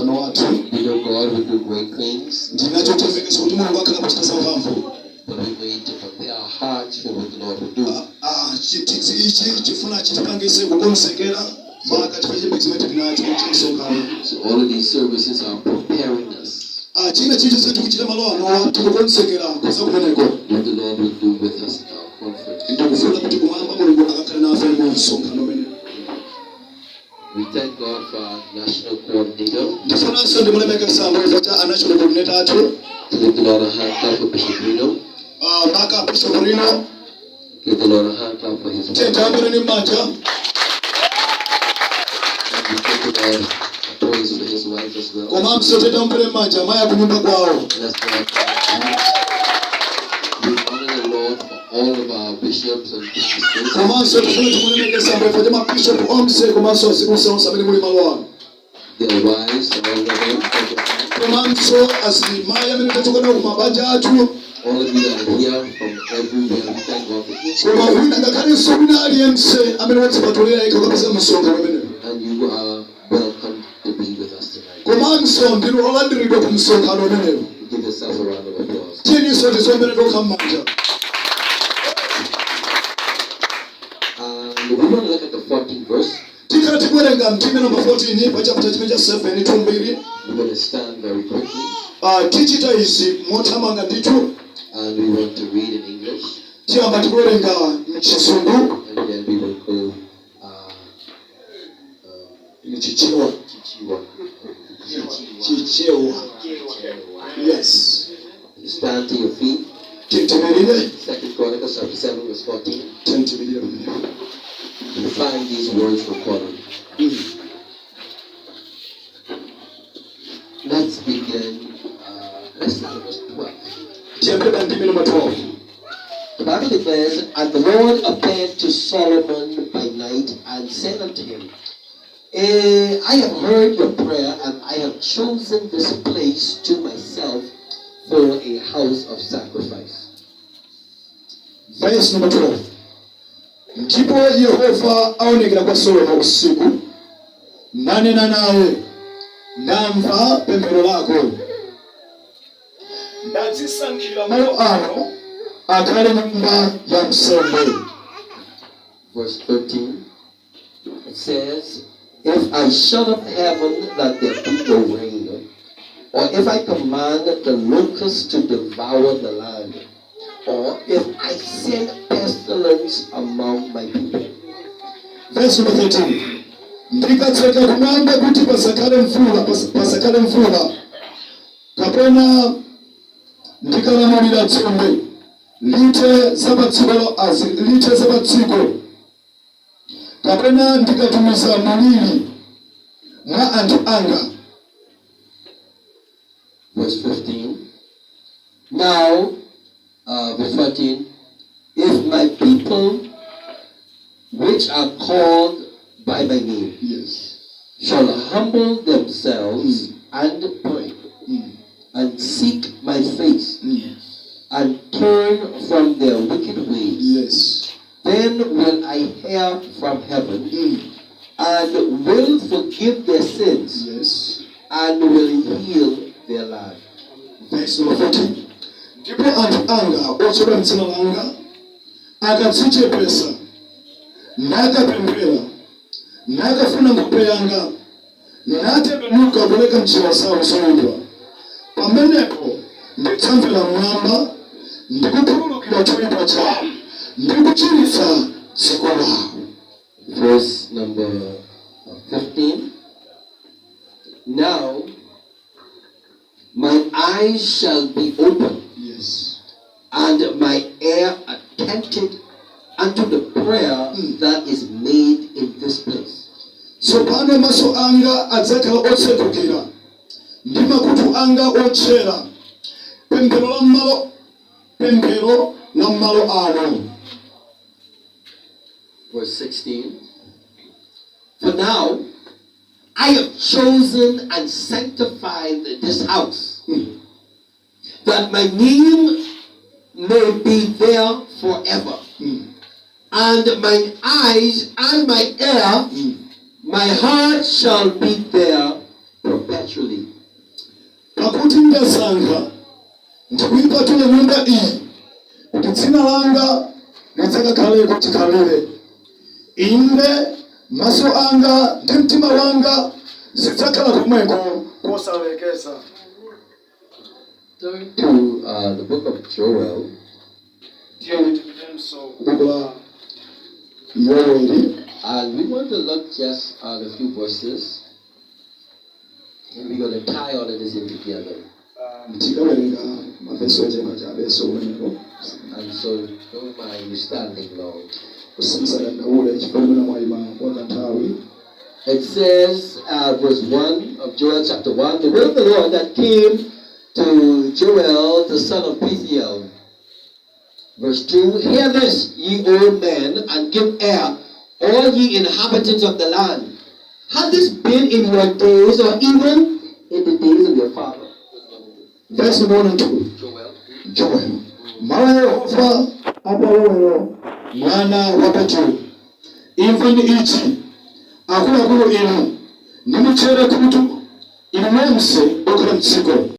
God will do great things. But we're going to prepare our hearts for what the Lord will do. So all of these services are preparing us what the Lord will do with us at our conference. We thank God for our national coordinator. To give the Lord a hand clap for Bishop Reno. Give the Lord a hand clap for his wife. And we give the Lord a praise for his wife as well. Let's we honor the Lord for all of our bishops and pastors. Their wives and all of them. All of you that are here from everywhere, we thank God for each of you. And you are welcome to be with us tonight. Give yourself a round of applause. And we want to look at the 14th verse. We're going to stand very quickly. And we want to read in English. And then we will go yes. Stand to your feet. 2 Chronicles chapter 7 verse 14. You find these words recorded. Let's begin. Let's start at verse 12. The Bible declares, and the Lord appeared to Solomon by night and said unto him, I have heard your prayer, and I have chosen this place to myself for a house of sacrifice. Verse number 12. Ndipo Yehova aonekera kwa Solomoni usiku, nanena nawe, ndamva pemphero lako. Ndadzisankhira malo ano akhale nyumba ya nsembe. Verse 13, it says, if I shut up heaven that there be no rain, or if I command the locusts to devour the land, or if I send pestilence among my people. Verse number 13. Ndikatseka kumwamba kuti pasakale mvula, kapena ndikalamulira tsombe, lite zapatsiko, kapena ndikatumiza mulili mwa anthu anga. Verse 15. Now, verse 14, if my people, which are called by my name, yes, shall humble themselves and pray, and seek my face, yes, and turn from their wicked ways, yes, then will I hear from heaven, and will forgive their sins, yes, and will heal their land. Verse number 14. Ndipo anthu anga ochokera m'dzina langa akadzichepesa, nakapemphera, nakafuna nkhope yanga, natembenuka kuleka njira zawo zoyipa, pamenepo ndidzamvera mmwamba, ndikukhululukira choyipa chawo, ndikuchiritsa dziko lawo. Verse number 15. Now my eyes shall be open, yes, and my ear attentive unto the prayer that is made in this place. So pano maso anga adzakhala otsekukira, ndi makutu anga otchera, pemphero la m'malo ano. Verse 16. For now I have chosen and sanctified this house, that my name may be there forever. And my eyes and my ear, my heart shall be there perpetually. naturally. Pakuti ndasankha ndikuipatula nyumba iyi kuti dzina langa lidzakakhaleko chikhalire. Inde maso anga ndi mtima wanga zidzakhala komweko kosalekeza. Turn to the book of Joel. And we want to look just at a few verses. And we're going to tie all of this in together. And so don't mind you standing long. It says, verse 1 of Joel chapter 1, the word of the Lord that came to Joel, the son of Pethiel. Verse 2, hear this, ye old men, and give ear, all ye inhabitants of the land. Has this been in your days, or even in the days of your father? Verse 1 and 2. Joel. Malawi apalowero mwana wakati imvani ichi akulu inu nimuchere kutu inu mwense okhala mtsiko